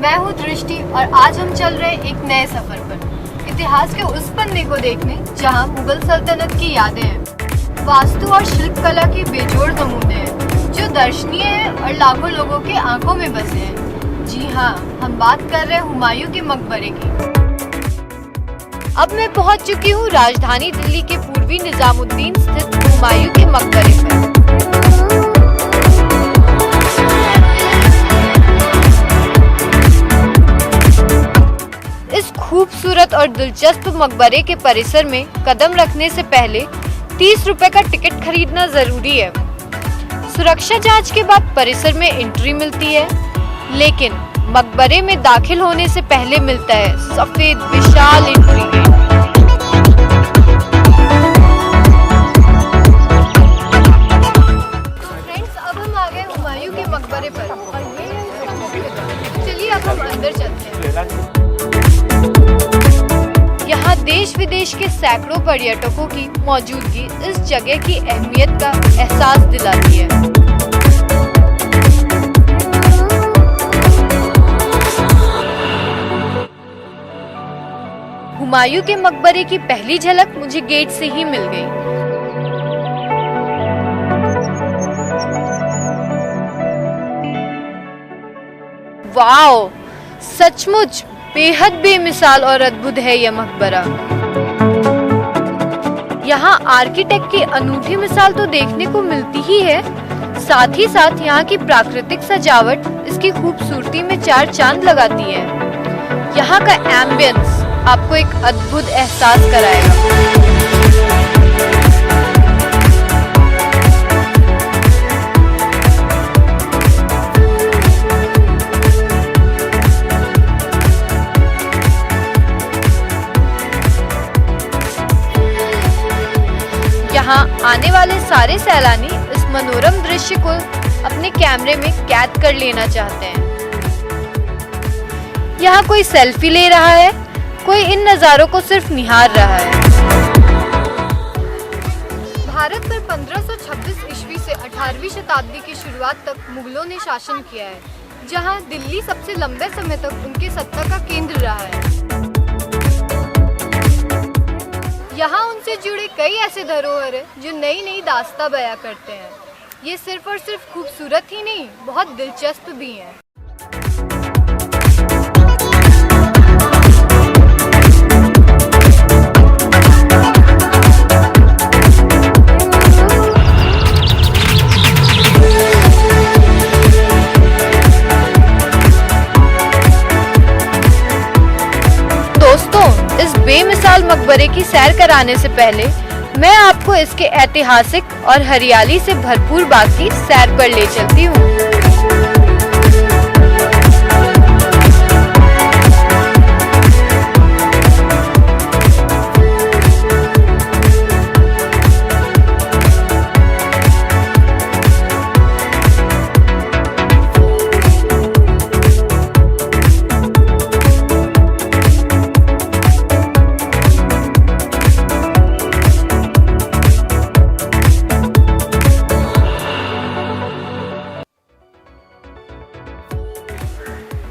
मैं हूँ दृष्टि और आज हम चल रहे एक नए सफर पर, इतिहास के उस पन्ने को देखने जहाँ मुगल सल्तनत की यादें हैं, वास्तु और शिल्पकला के बेजोड़ नमूने हैं जो दर्शनीय हैं और लाखों लोगों के आंखों में बसे हैं। जी हाँ, हम बात कर रहे हैं हुमायूं के मकबरे की। अब मैं पहुँच चुकी हूँ राजधानी दिल्ली के पूर्वी निजामुद्दीन स्थित हुमायूं के मकबरे पर। इस खूबसूरत और दिलचस्प मकबरे के परिसर में कदम रखने से पहले 30 रुपए का टिकट खरीदना जरूरी है। सुरक्षा जांच के बाद परिसर में एंट्री मिलती है, लेकिन मकबरे में दाखिल होने से पहले मिलता है सफेद विशाल एंट्री गेट। तो फ्रेंड्स, अब हम आ गए हुमायूं के मकबरे पर और चलिए अब हम अंदर चलते हैं। यहाँ देश विदेश के सैकड़ों पर्यटकों की मौजूदगी इस जगह की अहमियत का एहसास दिलाती है। हुमायूं के मकबरे की पहली झलक मुझे गेट से ही मिल गई। वाओ, सचमुच बेहद बेमिसाल और अद्भुत है यह मकबरा। यहाँ आर्किटेक्ट की अनूठी मिसाल तो देखने को मिलती ही है, साथ ही साथ यहाँ की प्राकृतिक सजावट इसकी खूबसूरती में चार चांद लगाती है। यहाँ का एम्बियंस आपको एक अद्भुत एहसास कराएगा। यहाँ आने वाले सारे सैलानी इस मनोरम दृश्य को अपने कैमरे में कैद कर लेना चाहते हैं। यहाँ कोई सेल्फी ले रहा है, कोई इन नज़ारों को सिर्फ निहार रहा है। भारत पर 1526 ईस्वी से 18वीं शताब्दी की शुरुआत तक मुगलों ने शासन किया है, जहाँ दिल्ली सबसे लंबे समय तक उनके सत्ता का केंद्र रहा है। यहाँ उनसे जुड़े कई ऐसे धरोहर हैं जो नई नई दास्तां बयां करते हैं। ये सिर्फ और सिर्फ खूबसूरत ही नहीं, बहुत दिलचस्प भी हैं। इस बेमिसाल मकबरे की सैर कराने से पहले मैं आपको इसके ऐतिहासिक और हरियाली से भरपूर बाग की सैर पर ले चलती हूँ।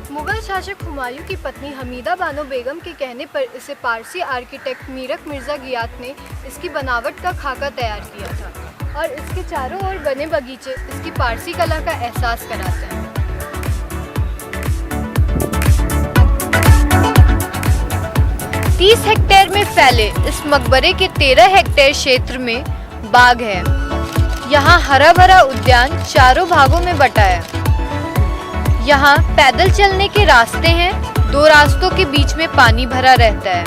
मुगल शासक हुमायूं की पत्नी हमीदा बानो बेगम के कहने पर इसे पारसी आर्किटेक्ट मीरक मिर्जा गियाथ ने इसकी बनावट का खाका तैयार किया था और इसके चारों ओर बने बगीचे इसकी पारसी कला का एहसास कराते हैं। तीस हेक्टेयर में फैले इस मकबरे के 13 हेक्टेयर क्षेत्र में बाग है। यहाँ हरा भरा उद्यान चारों भागों में बटा है। यहाँ पैदल चलने के रास्ते हैं, दो रास्तों के बीच में पानी भरा रहता है,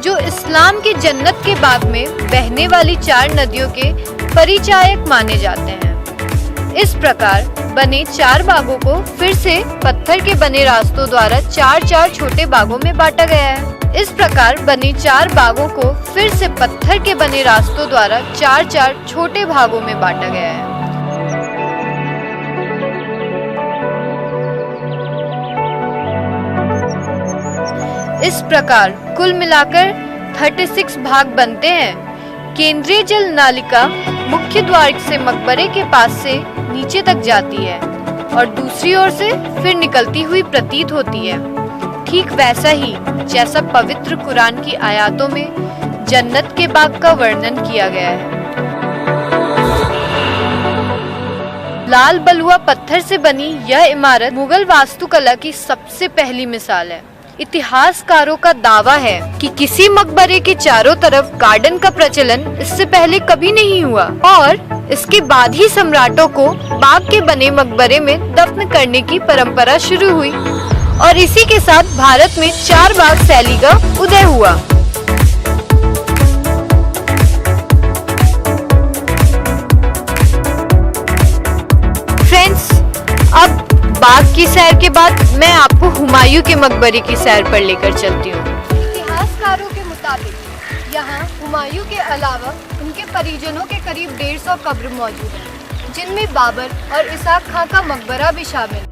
जो इस्लाम की जन्नत के बाग में बहने वाली 4 नदियों के परिचायक माने जाते हैं। इस प्रकार बने 4 बागों को फिर से पत्थर के बने रास्तों द्वारा 4-4 छोटे बागों में बांटा गया है। इस प्रकार बने 4 बागों को फिर से पत्थर के बने रास्तों द्वारा 4-4 छोटे भागों में बांटा गया है। इस प्रकार कुल मिलाकर 36 भाग बनते हैं। केंद्रीय जल नालिका मुख्य द्वार से मकबरे के पास से नीचे तक जाती है। और दूसरी ओर से फिर निकलती हुई प्रतीत होती है। ठीक वैसा ही जैसा पवित्र कुरान की आयतों में जन्नत के बाग का वर्णन किया गया है। लाल बलुआ पत्थर से बनी यह इमारत मुगल वास्तुकला की सबसे पहली मिसाल है। इतिहासकारों का दावा है कि किसी मकबरे के चारों तरफ गार्डन का प्रचलन इससे पहले कभी नहीं हुआ और इसके बाद ही सम्राटों को बाग के बने मकबरे में दफन करने की परंपरा शुरू हुई और इसी के साथ भारत में 4 बाग शैली का उदय हुआ। फ्रेंड्स, अब बाग की सैर के बाद मैं आपको हुमायूं के मकबरे की सैर पर लेकर चलती हूँ। इतिहासकारों के मुताबिक यहाँ हुमायूं के अलावा उनके परिजनों के करीब 150 कब्र मौजूद हैं, जिनमें बाबर और इसाक खां का मकबरा भी शामिल।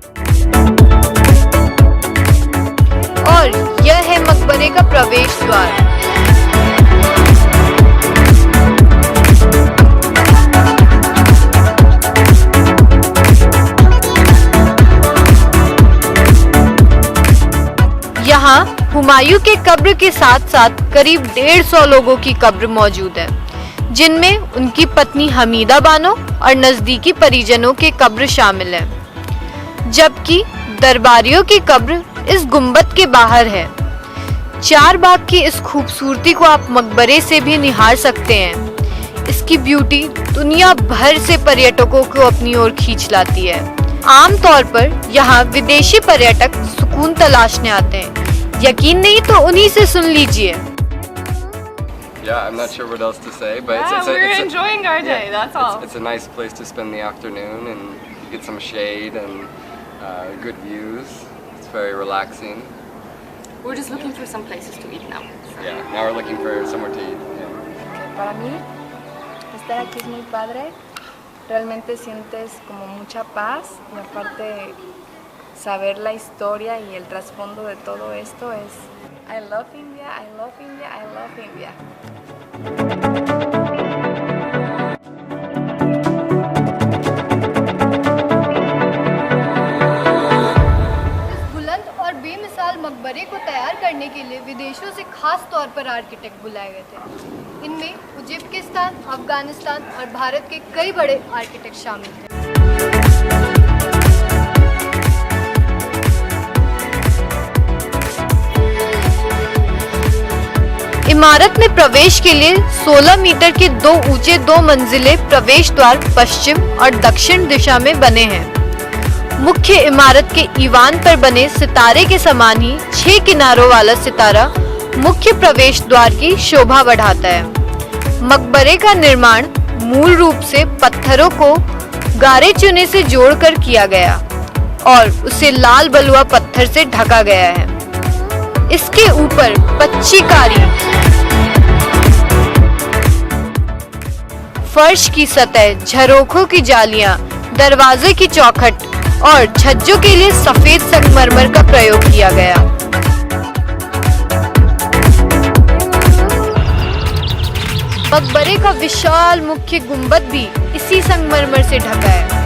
और यह है मकबरे का प्रवेश द्वार। यहाँ हुमायूं के कब्र के साथ साथ करीब 150 लोगों की कब्र मौजूद है, जिनमें उनकी पत्नी हमीदा बानो और नजदीकी परिजनों के कब्र शामिल है, जबकि दरबारियों की कब्र इस गुंबद के बाहर है। 4 बाग की इस खूबसूरती को आप मकबरे से भी निहार सकते हैं। इसकी ब्यूटी दुनिया भर से पर्यटकों को अपनी ओर खींच लाती है। आमतौर पर यहाँ विदेशी पर्यटक सुकून तलाशने आते हैं। यकीन नहीं तो उन्हीं से सुन लीजिए। Yeah, I'm not sure what else to say, but we're enjoying our day. That's all. It's a nice place to spend the afternoon and get some shade and good views. It's very relaxing. We're just looking for some places to eat now. Yeah, now we're looking for somewhere to eat. Yeah. Para mí, estar aquí es muy padre. Realmente sientes como mucha paz y aparte saber la historia y el trasfondo de todo esto es I love India, I love India, I love India. इस बुलंद और बेमिसाल मकबरे को तैयार करने के लिए विदेशों से खास तौर पर आर्किटेक्ट बुलाए गए थे। इनमें उज्बेकिस्तान, अफगानिस्तान और भारत के कई बड़े आर्किटेक्ट शामिल थे। इमारत में प्रवेश के लिए 16 मीटर के 2 ऊंचे 2 मंजिले प्रवेश द्वार पश्चिम और दक्षिण दिशा में बने हैं। मुख्य इमारत के ईवान पर बने सितारे के समान ही 6 किनारों वाला सितारा मुख्य प्रवेश द्वार की शोभा बढ़ाता है। मकबरे का निर्माण मूल रूप से पत्थरों को गारे चुने से जोड़कर किया गया और उसे लाल बलुआ पत्थर से ढका गया है। इसके ऊपर पच्चीकारी फर्श की सतह, झरोखों की जालियां, दरवाजे की चौखट और छज्जों के लिए सफेद संगमरमर का प्रयोग किया गया। मकबरे का विशाल मुख्य गुंबद भी इसी संगमरमर से ढका है।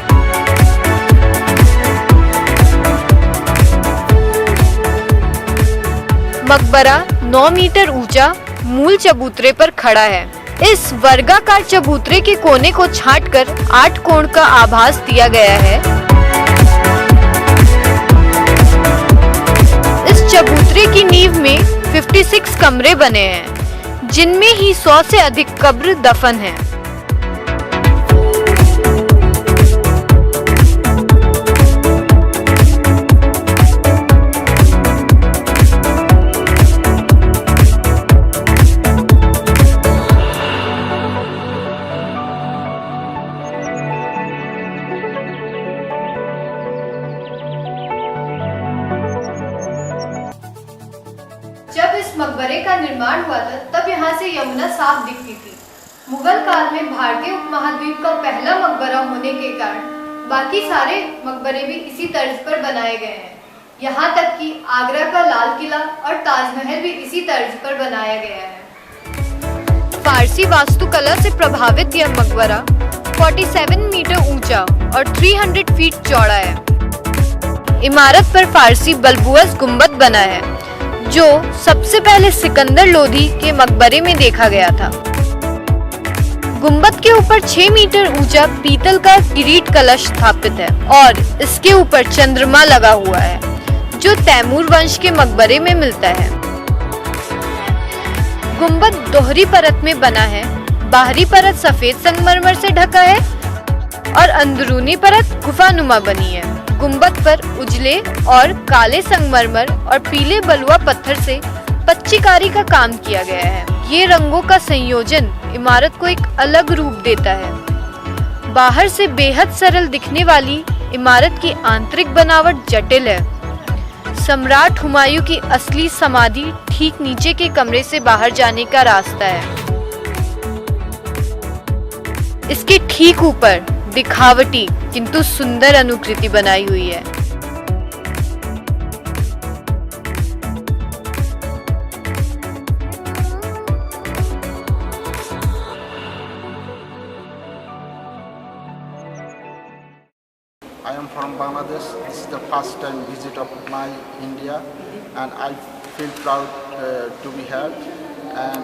मकबरा 9 मीटर ऊंचा मूल चबूतरे पर खड़ा है। इस वर्गाकार चबूतरे के कोने को छांटकर 8 कोण का आभास दिया गया है। इस चबूतरे की नींव में 56 कमरे बने हैं, जिनमें ही 100 से अधिक कब्र दफन हैं। जब इस मकबरे का निर्माण हुआ था तब यहाँ से यमुना साफ दिखती थी। मुगल काल में भारतीय उपमहाद्वीप का पहला मकबरा होने के कारण बाकी सारे मकबरे भी इसी तर्ज पर बनाए गए हैं। यहाँ तक कि आगरा का लाल किला और ताजमहल भी इसी तर्ज पर बनाया गया है। फारसी वास्तुकला से प्रभावित यह मकबरा 47 मीटर ऊंचा और 300 फीट चौड़ा है। इमारत पर फारसी बलबुअस गुंबद बना है, जो सबसे पहले सिकंदर लोधी के मकबरे में देखा गया था। गुंबद के ऊपर 6 मीटर ऊंचा पीतल का किरीट कलश स्थापित है और इसके ऊपर चंद्रमा लगा हुआ है, जो तैमूर वंश के मकबरे में मिलता है। गुंबद दोहरी परत में बना है। बाहरी परत सफेद संगमरमर से ढका है और अंदरूनी परत गुफानुमा बनी है। गुंबद पर उजले और काले संगमरमर और पीले बलुआ पत्थर से पच्चीकारी का काम किया गया है। ये रंगों का संयोजन इमारत को एक अलग रूप देता है। बाहर से बेहद सरल दिखने वाली इमारत की आंतरिक बनावट जटिल है। सम्राट हुमायूं की असली समाधि ठीक नीचे के कमरे से बाहर जाने का रास्ता है। इसके ठीक ऊपर दिखावटी किंतु सुंदर अनुकृति बनाई हुई है। I am from Bangladesh. This is the first time visit of my India, and I feel proud to be here. And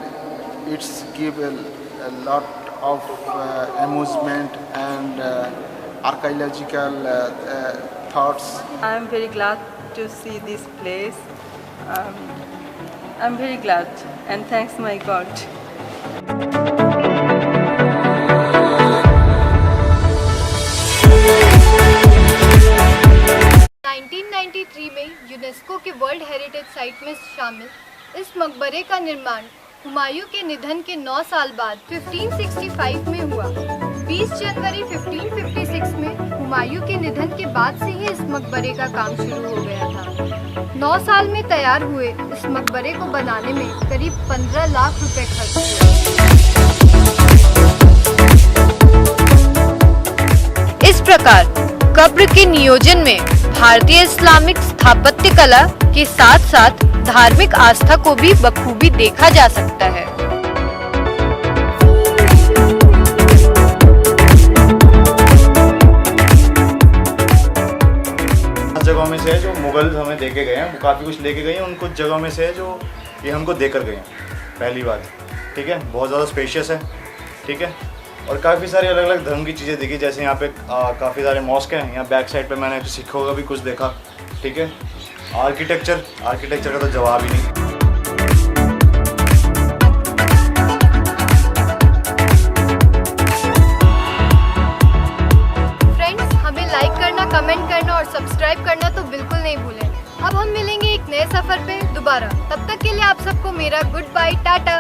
it's give a lot of amusement and archaeological thoughts. I am very glad to see this place. I'm very glad, and thanks my God. 1993 में UNESCO के world heritage site में शामिल इस मकबरे का निर्माण हुमायूं के निधन के 9 साल बाद 1565 में हुआ। 20 जनवरी 1556 में हुमायूं के निधन के बाद से ही इस मकबरे का काम शुरू हो गया था। 9 साल में तैयार हुए इस मकबरे को बनाने में करीब 15 लाख रुपए खर्च हुए। इस प्रकार कब्र के नियोजन में भारतीय इस्लामिक स्थापत्य कला के साथ साथ धार्मिक आस्था को भी बखूबी देखा जा सकता है। जगहों में से है जो मुगल हमें देके गए हैं, वो काफ़ी कुछ लेके गए हैं। उन कुछ जगहों में से है जो ये हमको देकर गए हैं। पहली बात, ठीक है, बहुत ज़्यादा स्पेशियस है, ठीक है, और काफ़ी सारी अलग अलग धर्म की चीज़ें दिखी। जैसे यहाँ पे काफ़ी सारे मॉस्क हैं। यहाँ बैक साइड पे मैंने सिखों का भी कुछ देखा, ठीक है। आर्किटेक्चर का तो जवाब ही नहीं। फ्रेंड्स, हमें लाइक करना, कमेंट करना और सब्सक्राइब करना तो बिल्कुल नहीं भूलें। अब हम मिलेंगे एक नए सफ़र पे दोबारा। तब तक के लिए आप सबको मेरा गुड बाय, टाटा।